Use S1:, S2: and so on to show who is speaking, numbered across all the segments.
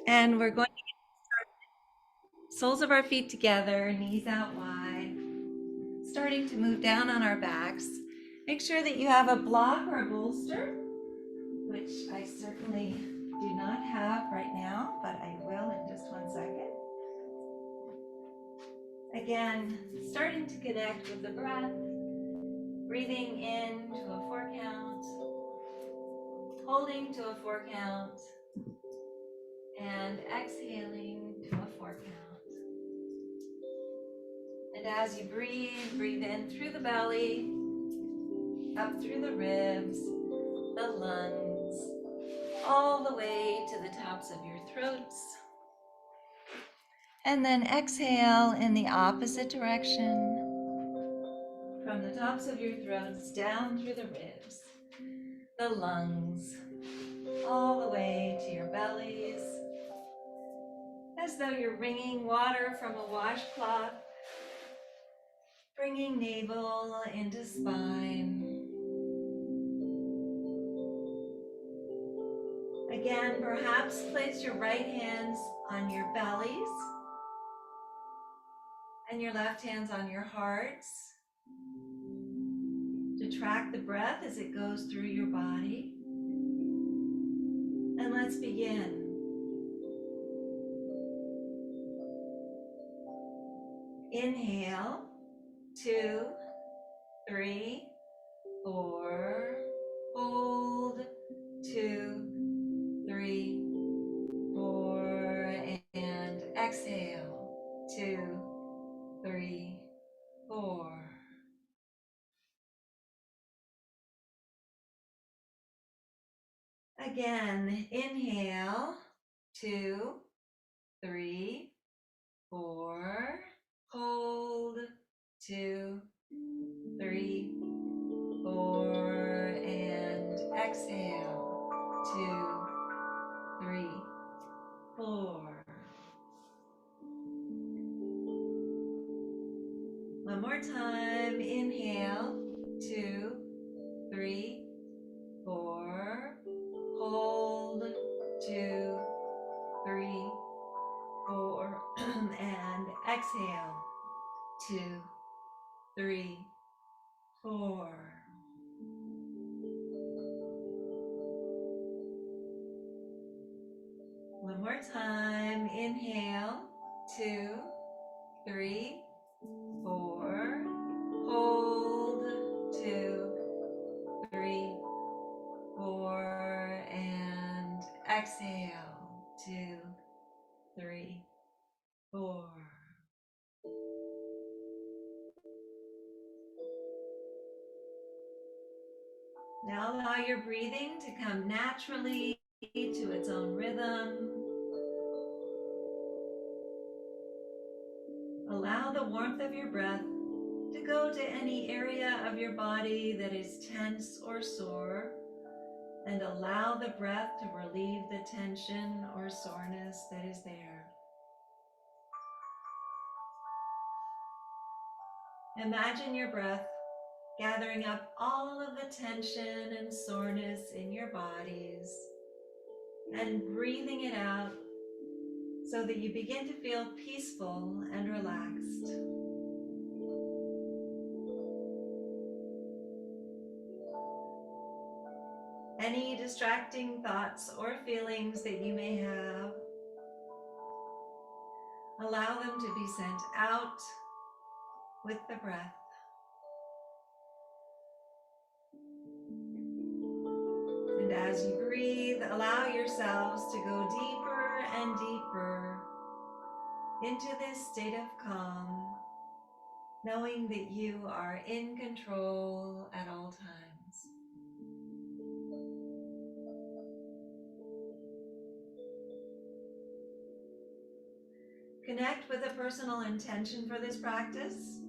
S1: And we're going to get soles of our feet together, knees out wide, starting to move down on our backs. Make sure that you have a block or a bolster, which I certainly do not have right now, but I will in just 1 second. Again, starting to connect with the breath, breathing in to a 4 count, holding to a 4 count, and exhaling to a 4 count. And as you breathe, breathe in through the belly, up through the ribs, the lungs, all the way to the tops of your throats. And then exhale in the opposite direction, from the tops of your throats down through the ribs, the lungs, all the way to your bellies, as though you're wringing water from a washcloth, bringing navel into spine. Again, perhaps place your right hands on your bellies and your left hands on your hearts to track the breath as it goes through your body. And let's begin. Inhale, 2, 3, 4. Hold, 2, 3, 4. And exhale, 2, 3, 4. Again, inhale, 2, 3, 4. Hold, 2, 3, 4. And exhale, 2, 3, 4. One more time. Inhale, 2, 3, 4. Hold, 2, 3, 4. And exhale, 2, 3, 4. One more time. Inhale, 2, 3, 4. Hold, 2, 3, 4. And exhale, 2, 3, 4. Now allow your breathing to come naturally to its own rhythm. Allow the warmth of your breath to go to any area of your body that is tense or sore, and allow the breath to relieve the tension or soreness that is there. Imagine your breath gathering up all of the tension and soreness in your bodies and breathing it out so that you begin to feel peaceful and relaxed. Any distracting thoughts or feelings that you may have, allow them to be sent out with the breath. And as you breathe, allow yourselves to go deeper and deeper into this state of calm, knowing that you are in control at all times. Connect with a personal intention for this practice.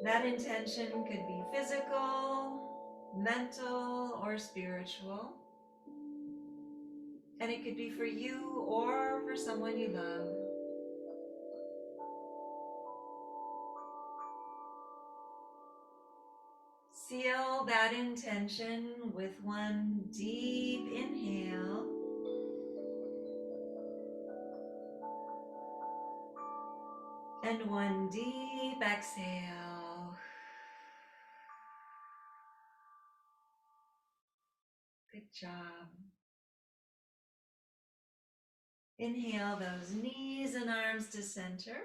S1: That intention could be physical, mental, or spiritual. And it could be for you or for someone you love. Seal that intention with one deep inhale And one deep exhale. Good job. Inhale those knees and arms to center.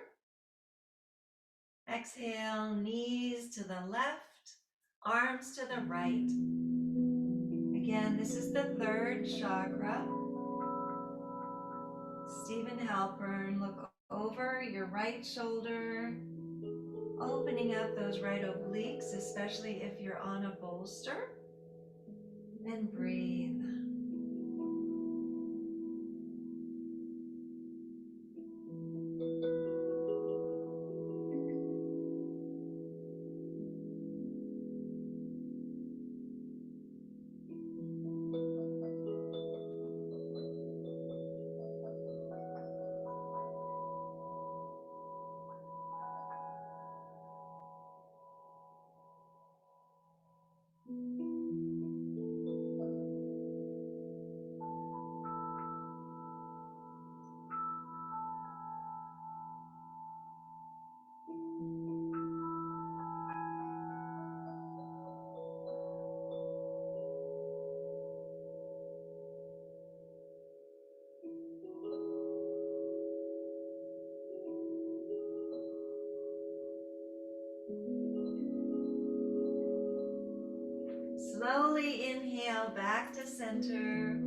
S1: Exhale, knees to the left, arms to the right. Again, this is the third chakra. Stephen Halpern, look over your right shoulder, opening up those right obliques, especially if you're on a bolster, and breathe. Slowly inhale back to center.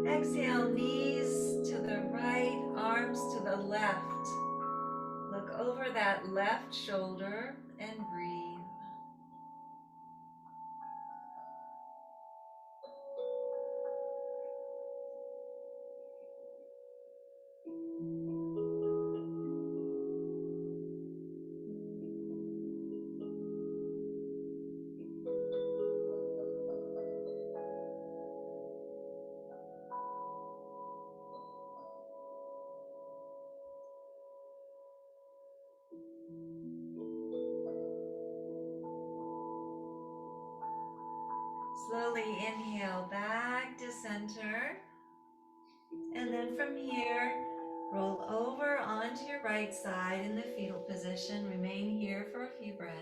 S1: Exhale, knees to the right, arms to the left. Look over that left shoulder and breathe. Slowly inhale back to center. And then from here, roll over onto your right side in the fetal position. Remain here for a few breaths.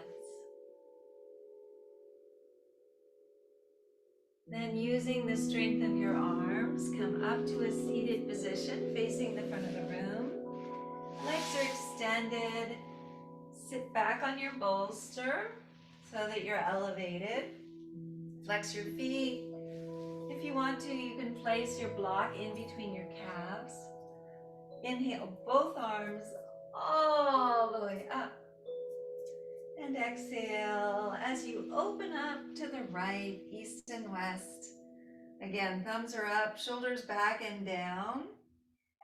S1: Then using the strength of your arms, come up to a seated position facing the front of the room. Legs are extended. Sit back on your bolster so that you're elevated. Flex your feet. If you want to, you can place your block in between your calves. Inhale both arms all the way up. And exhale as you open up to the right, east and west. Again, thumbs are up, shoulders back and down.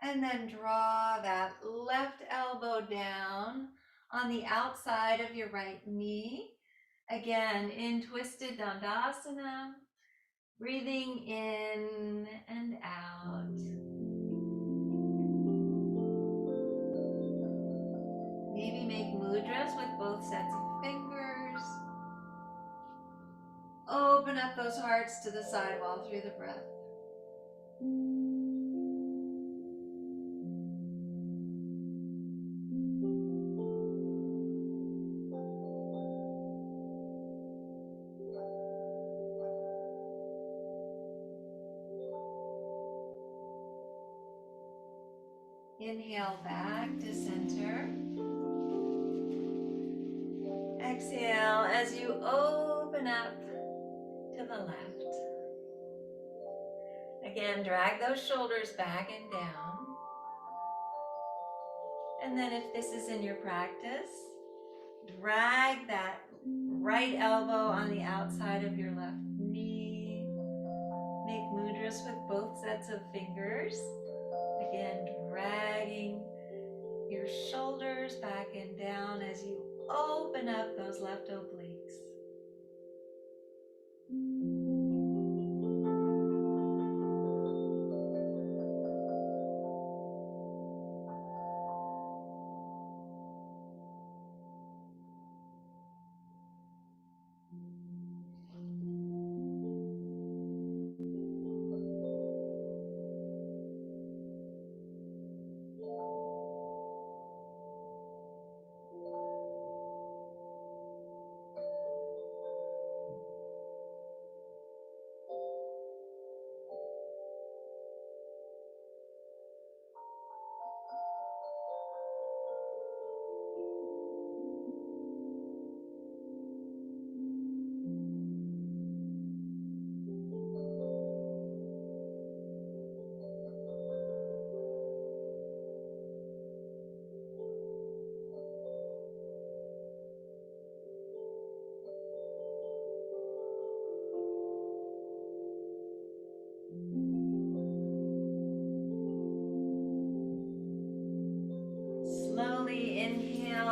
S1: And then draw that left elbow down on the outside of your right knee. Again, in twisted Dandasana, breathing in and out. Maybe make mudras with both sets of fingers. Open up those hearts to the sidewall through the breath. Inhale back to center. Exhale as you open up to the left. Again, drag those shoulders back and down. And then if this is in your practice, drag that right elbow on the outside of your left knee. Make mudras with both sets of fingers. Again, dragging your shoulders back and down as you open up those left obliques.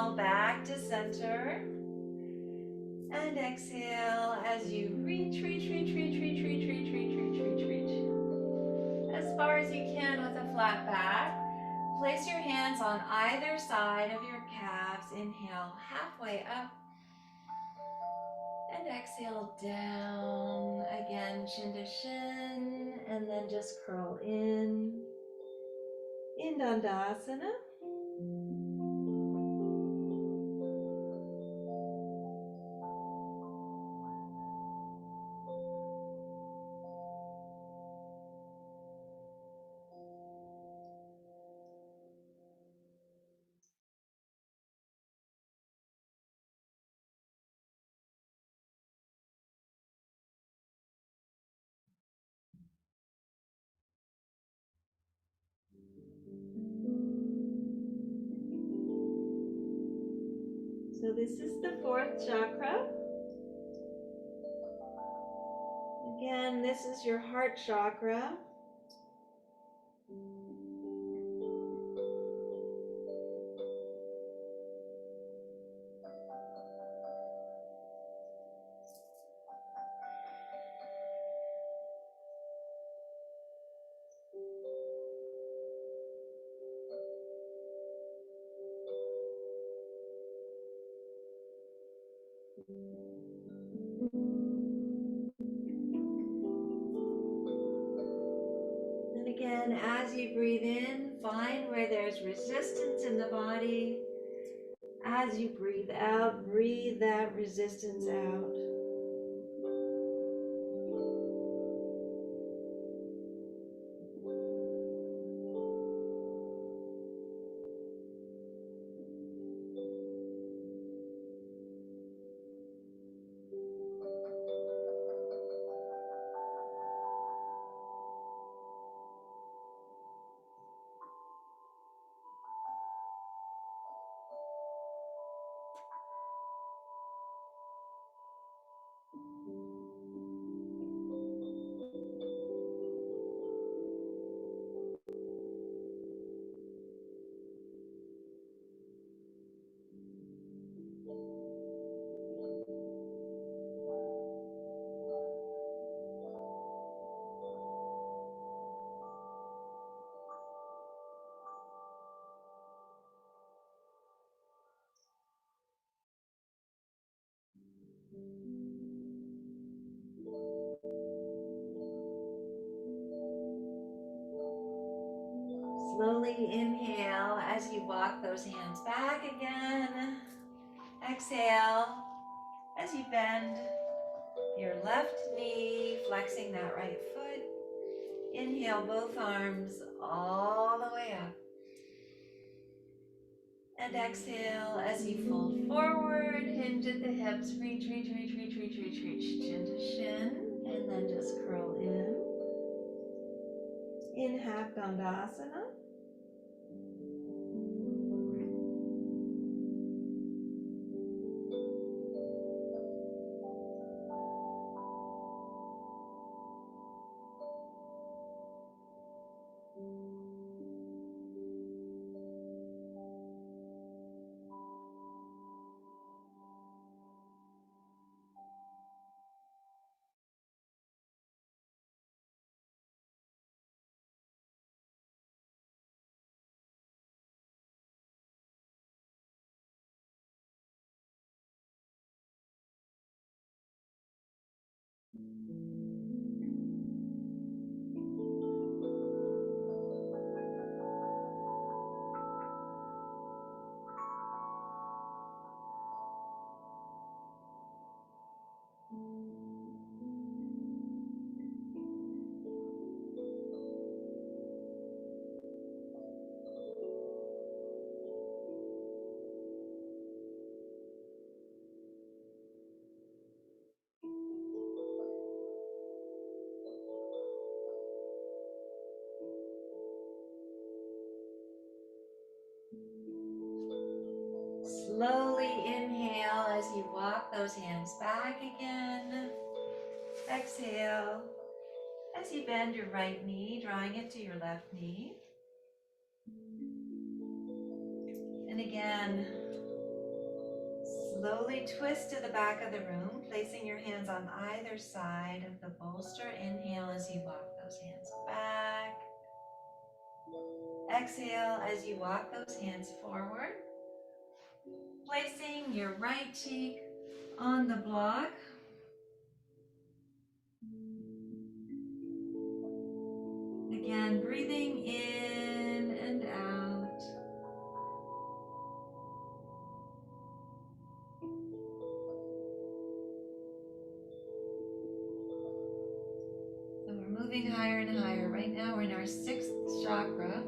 S1: inhale back to center. And exhale as you reach, reach, reach, reach, reach, reach, reach, reach, reach, reach, reach. As far as you can with a flat back. Place your hands on either side of your calves. Inhale halfway up. And exhale down. Again, chin to shin. And then just curl in Dandasana. So this is the fourth chakra. Again, this is your heart chakra. And again, as you breathe in, find where there's resistance in the body. As you breathe out, breathe that resistance out. Slowly inhale as you walk those hands back again. Exhale as you bend your left knee, flexing that right foot. Inhale both arms all the way up. And exhale as you fold forward, hinge at the hips, reach, reach, reach, reach, reach, reach, reach, chin to shin, and then just curl in half Dandasana. Slowly inhale as you walk those hands back again. Exhale as you bend your right knee, drawing it to your left knee. And again, Slowly twist to the back of the room, placing your hands on either side of the bolster. Inhale as you walk those hands back. Exhale as you walk those hands forward. Placing your right cheek on the block. Again, breathing in and out. So we're moving higher and higher. Right now we're in our 6th chakra.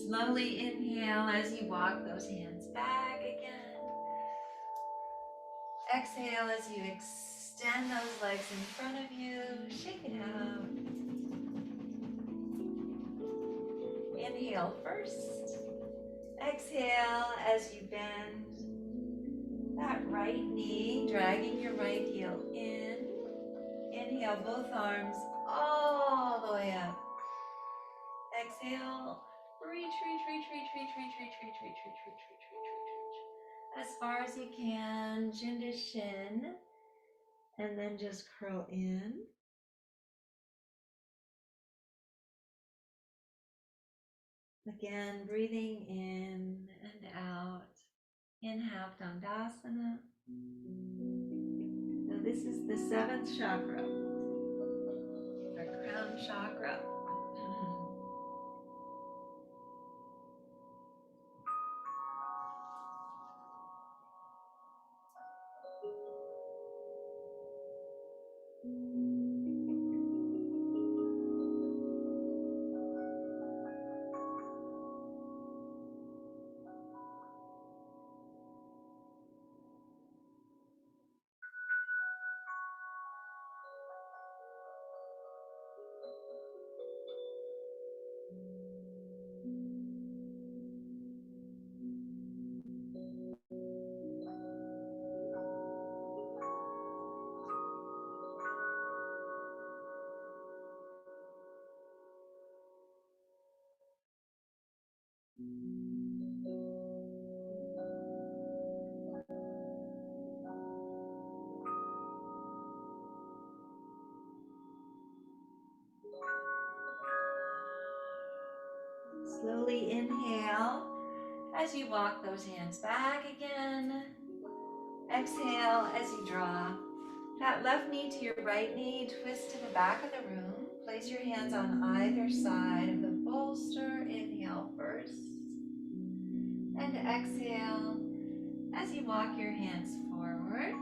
S1: Slowly inhale as you walk those hands back again. Exhale as you extend those legs in front of you. Shake it out. Inhale first. Exhale as you bend that right knee, dragging your right heel in. Inhale, both arms all the way up. Exhale, reach, reach, reach, reach, reach, reach, reach, reach, reach, reach, reach, reach, reach, reach, reach. As far as you can, chin to shin, and then just curl in. Again, breathing in and out in half Dandasana. So this is the 7th chakra, the crown chakra. Slowly inhale as you walk those hands back again. Exhale as you draw that left knee to your right knee, twist to the back of the room. Place your hands on either side of the bolster. Inhale first. And exhale as you walk your hands forward.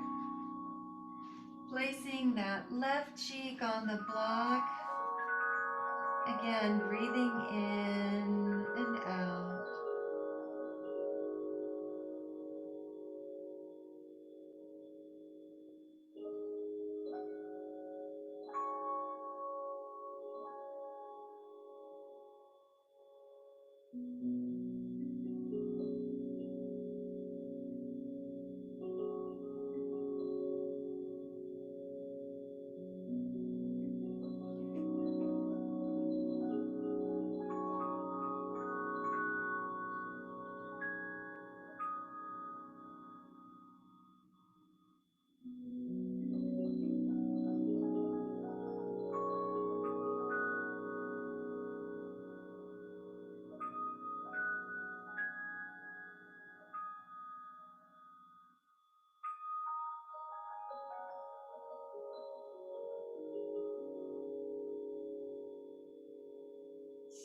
S1: Placing that left cheek on the block. Again, breathing in and out.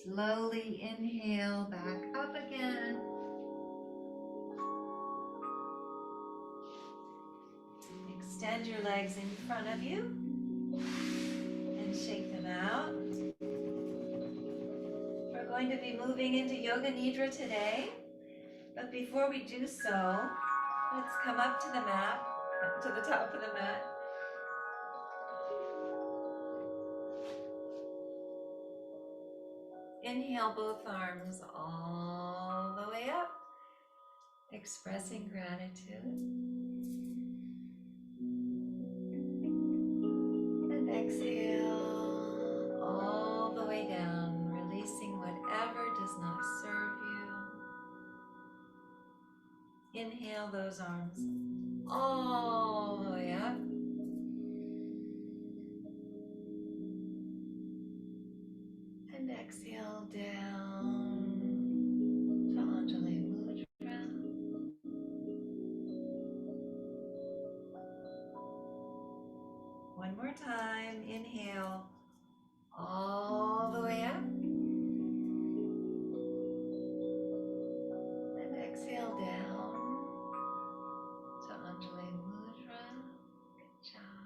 S1: Slowly inhale back up again. Extend your legs in front of you and shake them out. We're going to be moving into Yoga Nidra today, but before we do so, let's come up to the mat, to the top of the mat. Inhale both arms all the way up, expressing gratitude. And exhale all the way down, releasing whatever does not serve you. Inhale those arms all the way up. And exhale down to Anjali Mudra. One more time. Inhale all the way up. And exhale down to Anjali Mudra. Good job.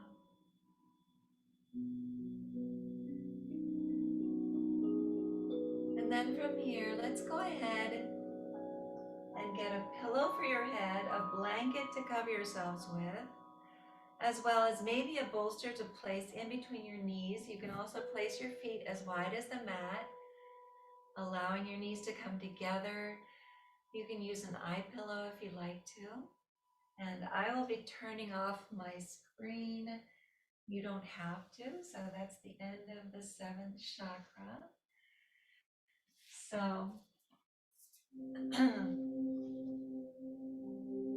S1: And then from here, let's go ahead and get a pillow for your head, a blanket to cover yourselves with, as well as maybe a bolster to place in between your knees. You can also place your feet as wide as the mat, allowing your knees to come together. You can use an eye pillow if you'd like to. And I will be turning off my screen. You don't have to, so that's the end of the seventh chakra. So this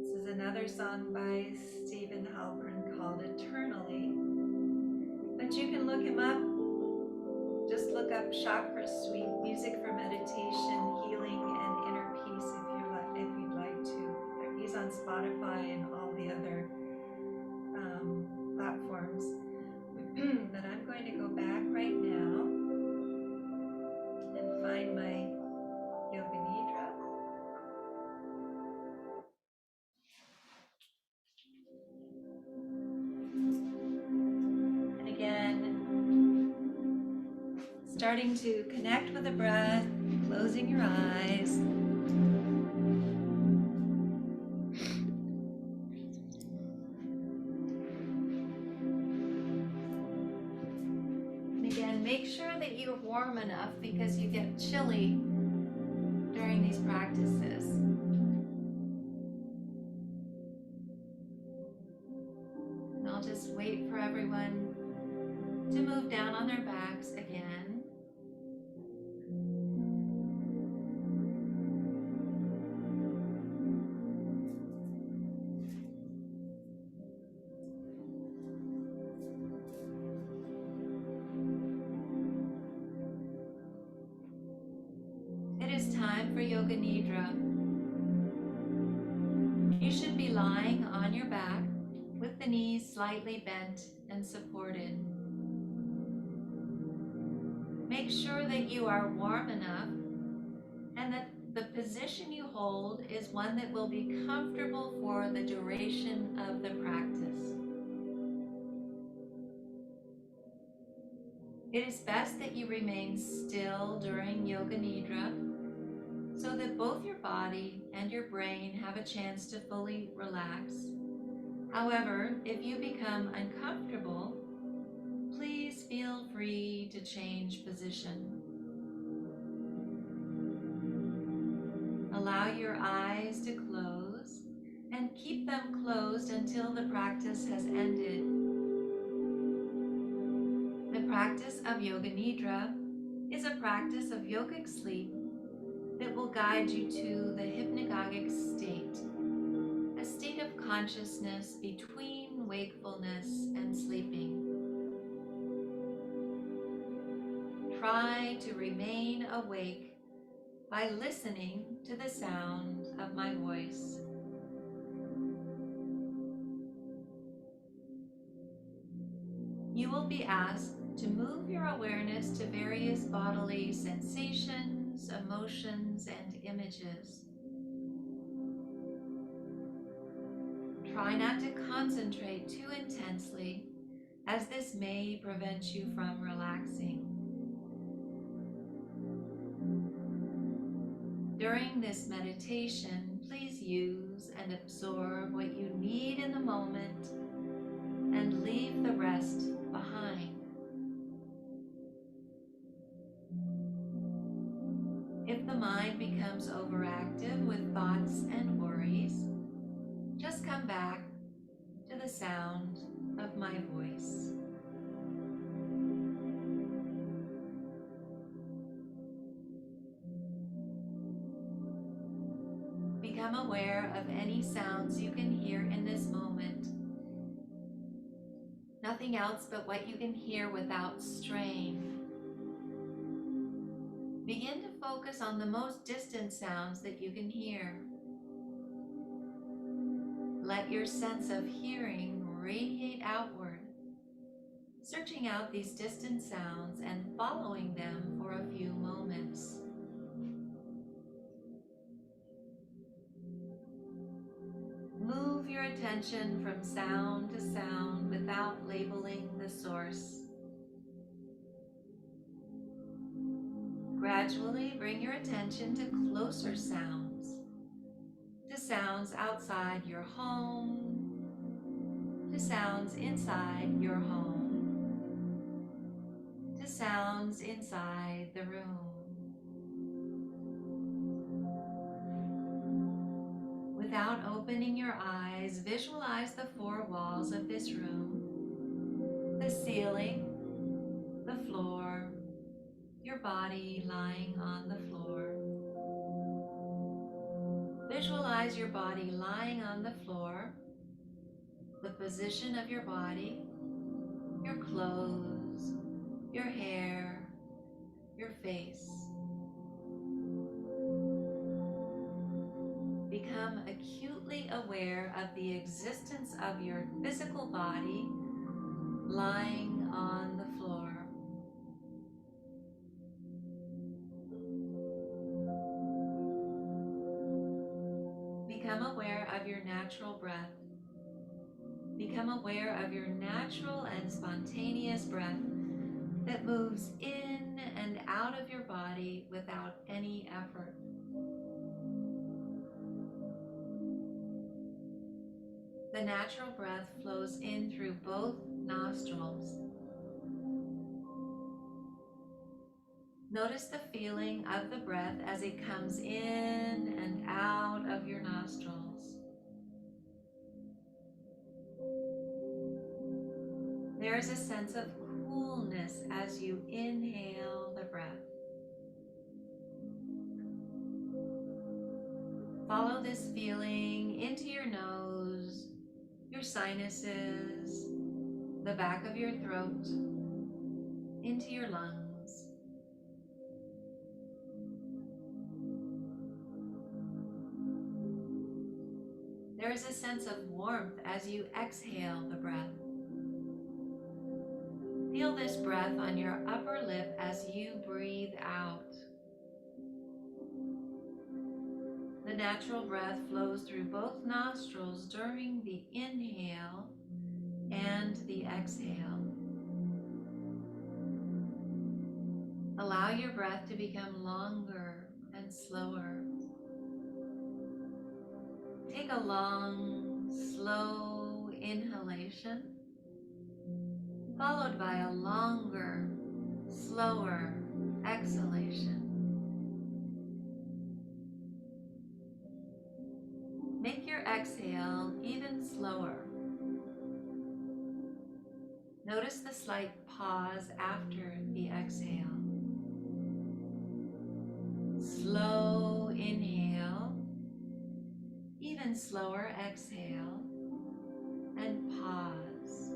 S1: is another song by Stephen Halpern called Eternally. But you can look him up. Just look up Chakra Suite, music for meditation, healing, and inner peace if you'd like to. He's on Spotify and all the other platforms. But I'm going to go back right now and find my Yoga Nidra. And again, starting to connect with the breath, closing your eyes. And again, make sure that you're warm enough because you get chilly during these practices. And I'll just wait for everyone to move down on their backs again. It is time for Yoga Nidra. You should be lying on your back with the knees slightly bent and supported. Make sure that you are warm enough and that the position you hold is one that will be comfortable for the duration of the practice. It is best that you remain still during Yoga Nidra so that both your body and your brain have a chance to fully relax. However, if you become uncomfortable, please feel free to change position. Allow your eyes to close and keep them closed until the practice has ended. The practice of Yoga Nidra is a practice of yogic sleep that will guide you to the hypnagogic state, a state of consciousness between wakefulness and sleeping. Try to remain awake by listening to the sound of my voice. You will be asked to move your awareness to various bodily sensations, emotions, and images. Try not to concentrate too intensely, as this may prevent you from relaxing. During this meditation, please use and absorb what you need in the moment and leave the rest behind. If the mind becomes overactive with thoughts and worries, just come back to the sound of my voice. Become aware of any sounds you can hear in this moment. Nothing else but what you can hear without strain. Begin to focus on the most distant sounds that you can hear. Let your sense of hearing radiate outward, searching out these distant sounds and following them for a few moments. Move your attention from sound to sound without labeling the source. Gradually bring your attention to closer sounds, to sounds outside your home, to sounds inside your home, to sounds inside the room. Without opening your eyes, visualize the four walls of this room, the ceiling, the floor, your body lying on the floor. Visualize your body lying on the floor, the position of your body, your clothes, your hair, your face. Become acutely aware of the existence of your physical body lying on the floor. Become aware of your natural breath. Become aware of your natural and spontaneous breath that moves in and out of your body without any effort. The natural breath flows in through both nostrils. Notice the feeling of the breath as it comes in and out of your nostrils. There is a sense of coolness as you inhale the breath. Follow this feeling into your nose, your sinuses, the back of your throat, into your lungs. There is a sense of warmth as you exhale the breath. Feel this breath on your upper lip as you breathe out. The natural breath flows through both nostrils during the inhale and the exhale. Allow your breath to become longer and slower. Take a long, slow inhalation, followed by a longer, slower exhalation. Make your exhale even slower. Notice the slight pause after the exhale. Slow inhale, even slower exhale, and pause.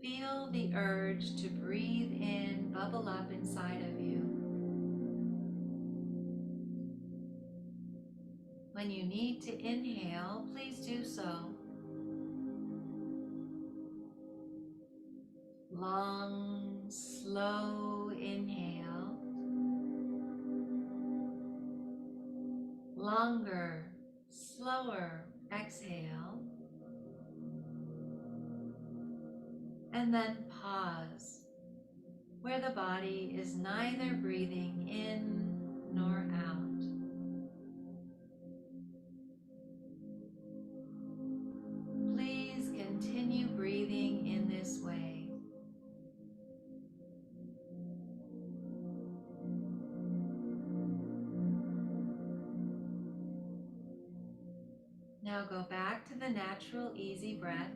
S1: Feel the urge to breathe in bubble up inside of you. When you need to inhale, please do so. Long, slow inhale. Longer, slower exhale. And then pause, where the body is neither breathing in nor out. Please continue breathing in this way. Now go back to the natural, easy breath,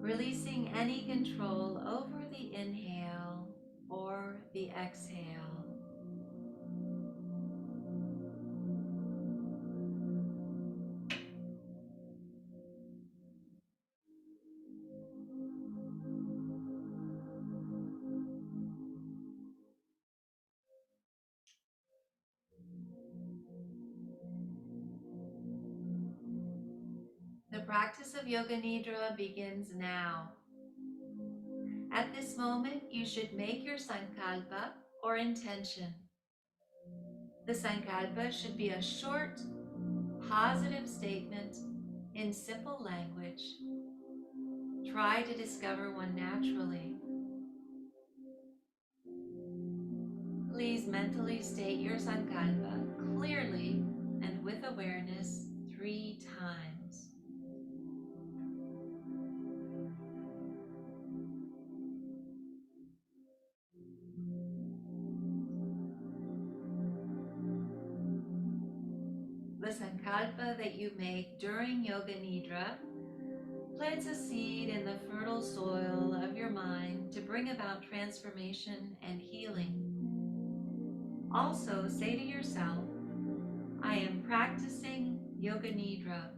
S1: releasing any control over the inhale or the exhale. The practice of Yoga Nidra begins now. At this moment, you should make your sankalpa or intention. The sankalpa should be a short, positive statement in simple language. Try to discover one naturally. Please mentally state your sankalpa clearly and with awareness 3 times. The sankalpa that you make during Yoga Nidra plants a seed in the fertile soil of your mind to bring about transformation and healing. Also say to yourself, I am practicing Yoga Nidra.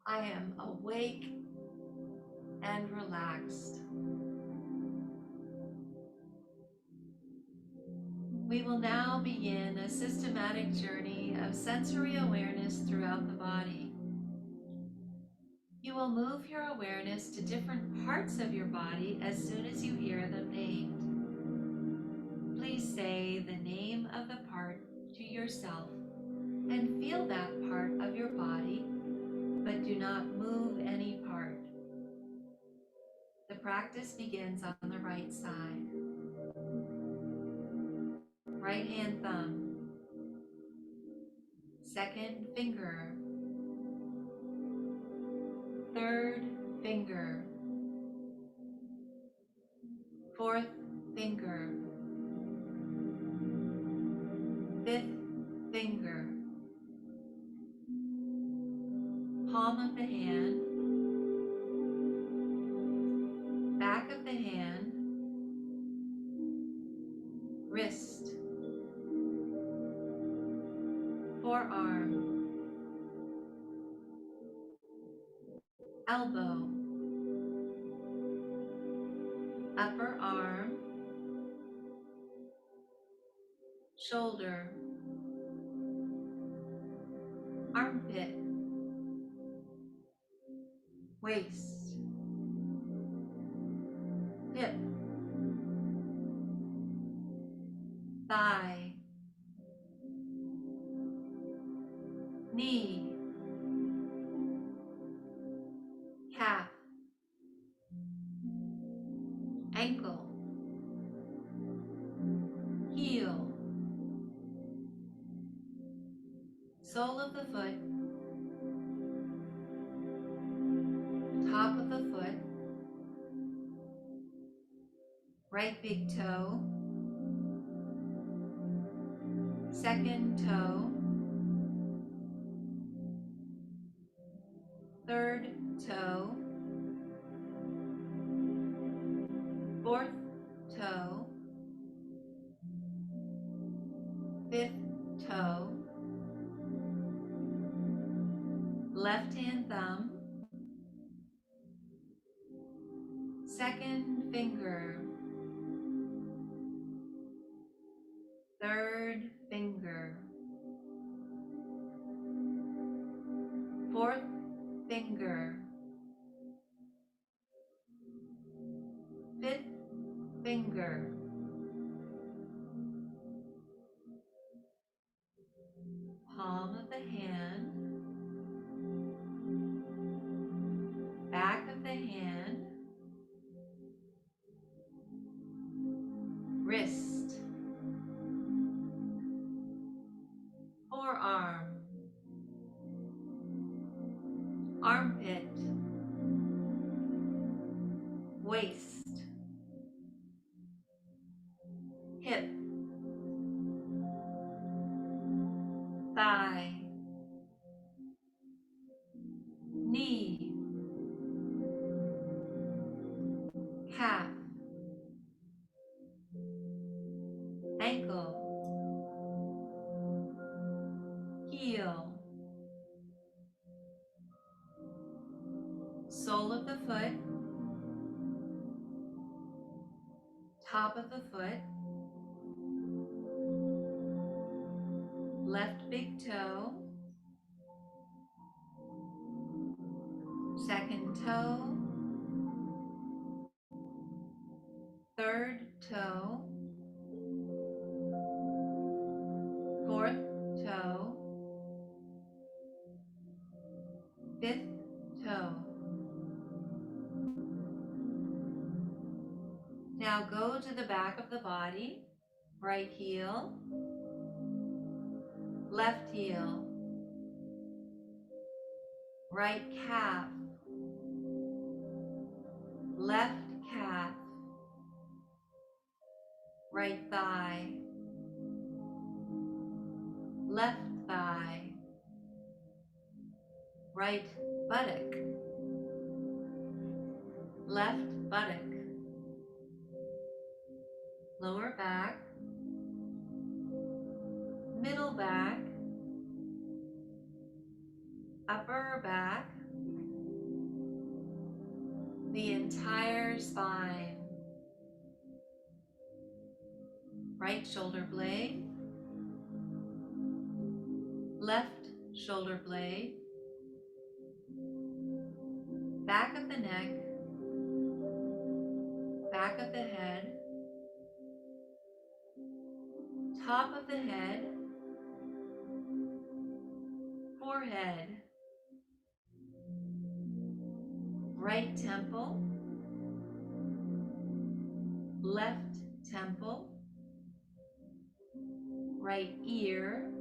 S1: I am awake and relaxed. We will now begin a systematic journey of sensory awareness throughout the body. You will move your awareness to different parts of your body as soon as you hear them named. Please say the name of the part to yourself and feel that part of your body, but do not move any part. The practice begins on the right side. Right hand thumb, second finger, third finger, fourth finger, fifth finger, palm of the hand, back of the hand, wrist, forearm, elbow, upper arm, shoulder, armpit, waist, hip, thigh, knee, calf, ankle, heel, sole of the foot, top of the foot, right big toe, second toe, third toe, fourth toe, fifth toe, left hand thumb, second finger, third finger, fourth finger, finger, palm of the hand, back of the hand, wrist, forearm, armpit, waist, hip, thigh, knee, calf, ankle, heel, sole of the foot, top of the foot, left big toe, second toe, third toe, fourth toe, fifth toe. Now go to the back of the body, right heel, left heel, right calf, left calf, right thigh, left thigh, right buttock, left buttock, lower back, middle back, upper back, the entire spine, right shoulder blade, left shoulder blade, back of the neck, back of the head, top of the head, forehead, right temple, left temple, right ear,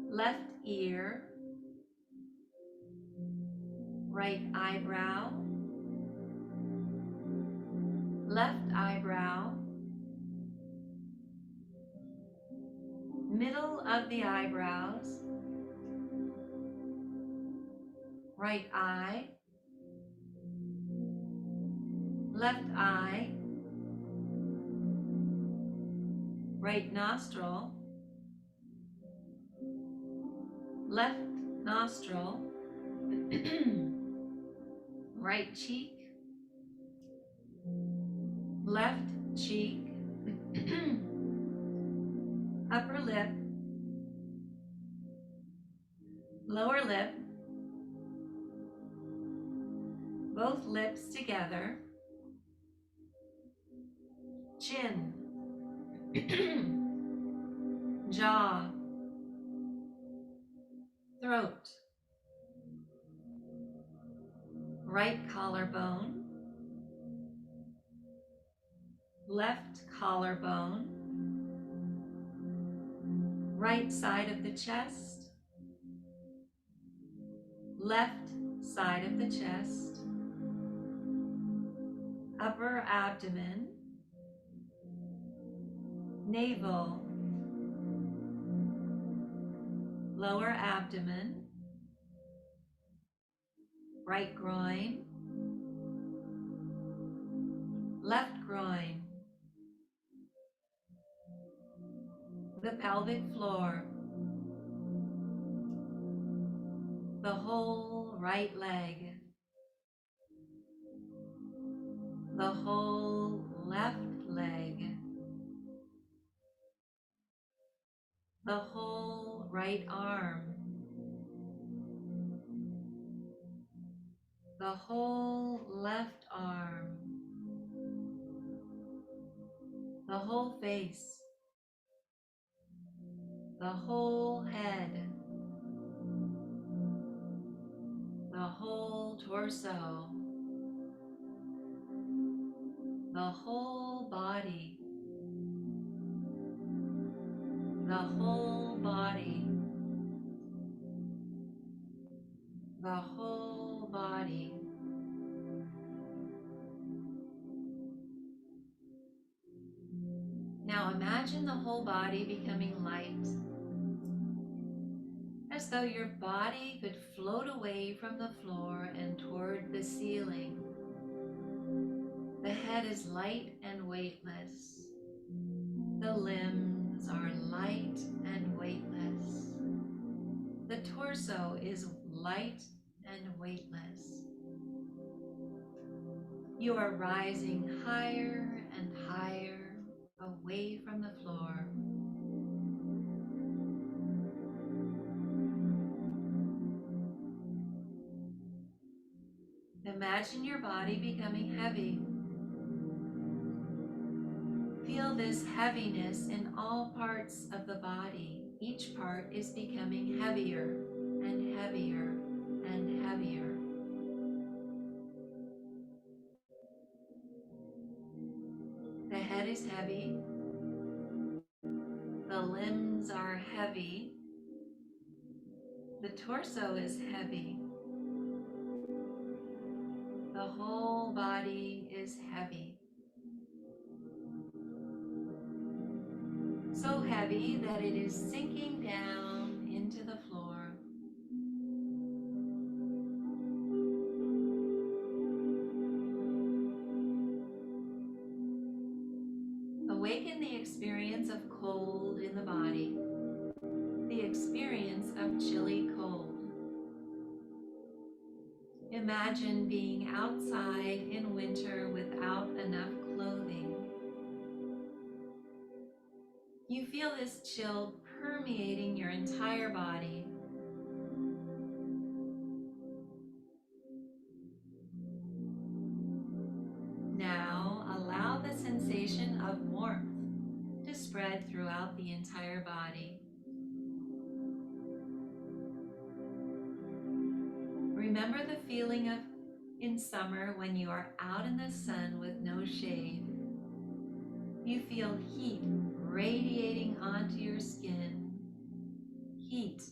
S1: left ear, right eyebrow, left eyebrow, middle of the eyebrows, right eye, left eye, right nostril, left nostril, right cheek, left cheek, upper lip, lower lip, both lips together, chin, jaw, throat, right collarbone, left collarbone, right side of the chest, left side of the chest, upper abdomen, navel, lower abdomen, right groin, left groin, the pelvic floor, the whole right leg, the whole left leg, the whole right arm, the whole left arm, the whole face, the whole head, the whole torso, the whole body, the whole body, the whole body. Now imagine the whole body becoming light, as though your body could float away from the floor and toward the ceiling. The head is light and weightless. The limbs are light and weightless. The torso is light and weightless. You are rising higher and higher away from the floor. Imagine your body becoming heavy. Feel this heaviness in all parts of the body. Each part is becoming heavier and heavier and heavier. The head is heavy. The limbs are heavy. The torso is heavy. The whole body is heavy. So heavy that it is sinking down into the floor. Awaken the experience of cold in the body, the experience of chilly cold. Imagine being outside in winter without enough clothing. You feel this chill permeating your entire body. Now allow the sensation of warmth to spread throughout the entire body. Remember the feeling of in summer when you are out in the sun with no shade. You feel heat radiating onto your skin, heat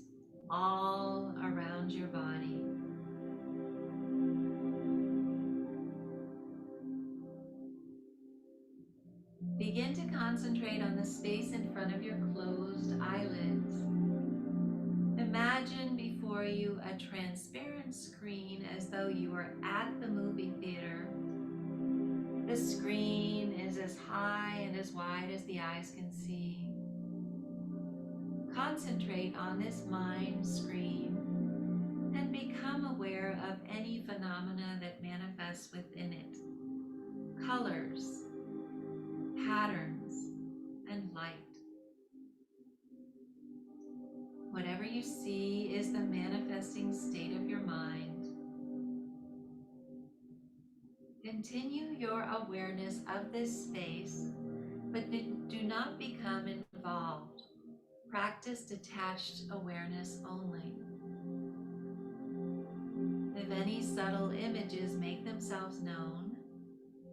S1: all around your body. Begin to concentrate on the space in front of your closed eyelids. Imagine before you a transparent screen as though you were at the movie theater. The screen is as high and as wide as the eyes can see. Concentrate on this mind screen and become aware of any phenomena that manifests within it. Colors, patterns, and light. Whatever you see is the manifesting state of your mind. Continue your awareness of this space, but do not become involved. Practice detached awareness only. If any subtle images make themselves known,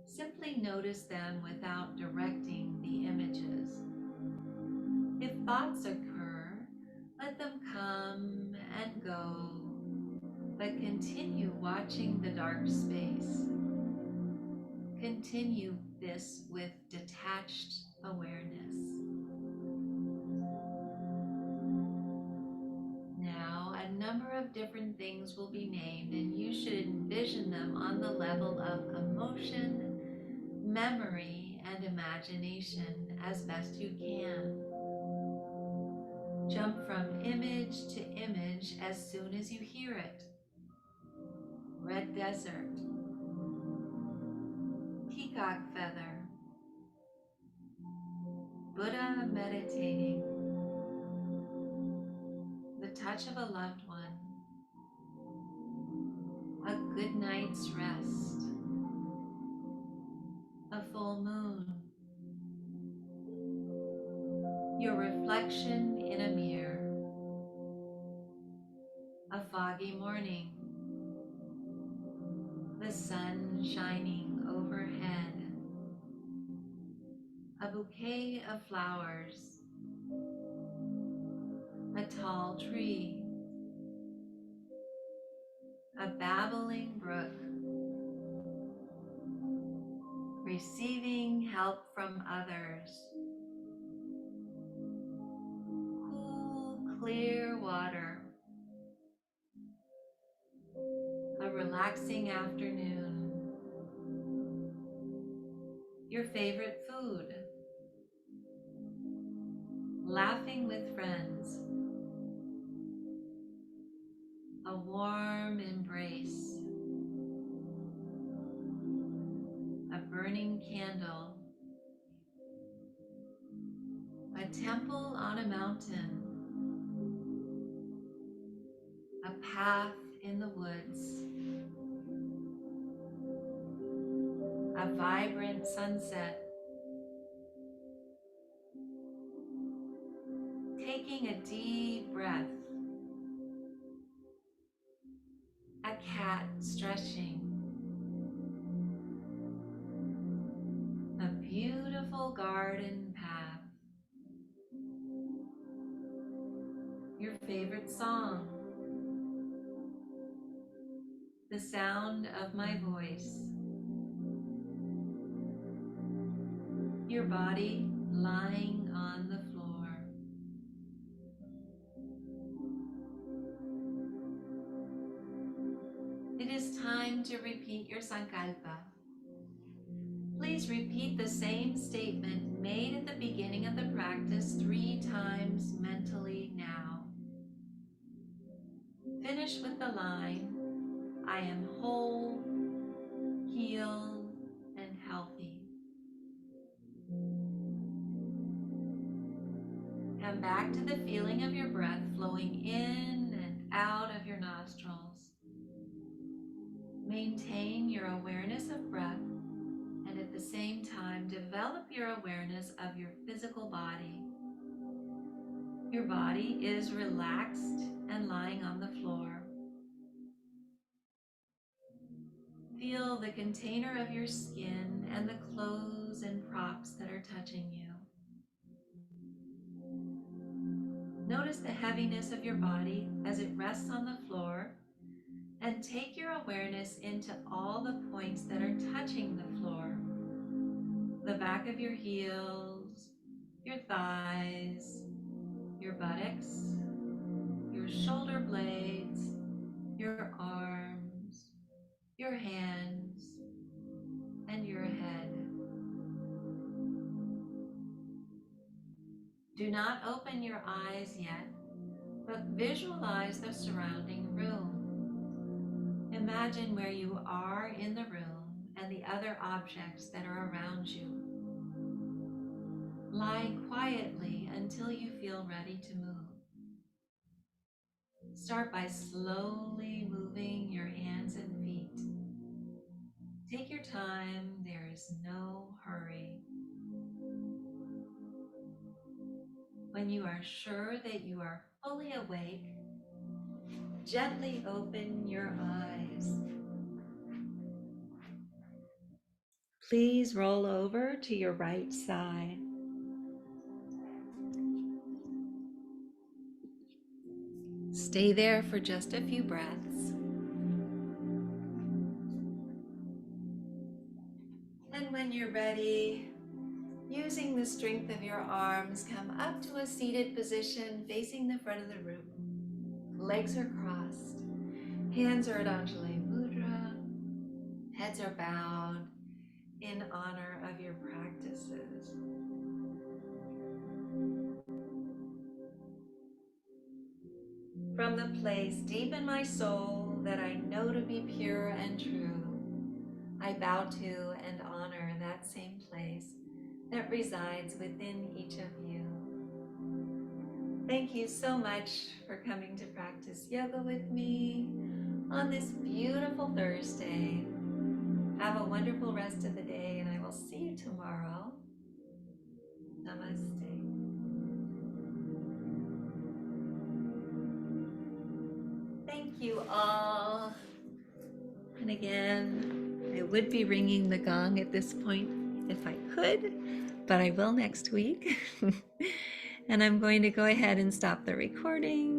S1: simply notice them without directing the images. If thoughts occur, let them come and go, but continue watching the dark space. Continue this with detached awareness. Now, a number of different things will be named, and you should envision them on the level of emotion, memory, and imagination as best you can. Jump from image to image as soon as you hear it. Red desert, peacock feather, Buddha meditating, the touch of a loved one, a good night's rest, a full moon, reflection in a mirror. A foggy morning, the sun shining overhead, a bouquet of flowers, a tall tree, a babbling brook, receiving help from others, cool, clear water, a relaxing afternoon, your favorite food, laughing with friends, a warm embrace, a burning candle, a temple on a mountain, a path in the woods, a vibrant sunset, taking a deep breath, a cat stretching, a beautiful garden path, your favorite song, the sound of my voice, your body lying on the floor. It is time to repeat your sankalpa. Please repeat the same statement made at the beginning of the practice 3 times mentally now. Finish with the line, I am whole, healed, and healthy. Come back to the feeling of your breath flowing in and out of your nostrils. Maintain your awareness of breath and at the same time develop your awareness of your physical body. Your body is relaxed and lying on the floor. Feel the container of your skin and the clothes and props that are touching you. Notice the heaviness of your body as it rests on the floor, and take your awareness into all the points that are touching the floor. The back of your heels, your thighs, your buttocks, your shoulder blades, your arms, your hands, and your head. Do not open your eyes yet, but visualize the surrounding room. Imagine where you are in the room and the other objects that are around you. Lie quietly until you feel ready to move. Start by slowly moving your hands and feet. Take your time, there is no hurry. When you are sure that you are fully awake, gently open your eyes. Please roll over to your right side. Stay there for just a few breaths. And when you're ready, using the strength of your arms, come up to a seated position facing the front of the room. Legs are crossed, hands are at Anjali Mudra, heads are bowed in honor of your practices. From the place deep in my soul that I know to be pure and true, I bow to and honor that same place that resides within each of you. Thank you so much for coming to practice yoga with me on this beautiful Thursday. Have a wonderful rest of the day, and I will see you tomorrow. Namaste. you all. And again, I would be ringing the gong at this point if I could, but I will next week. And I'm going to go ahead and stop the recording.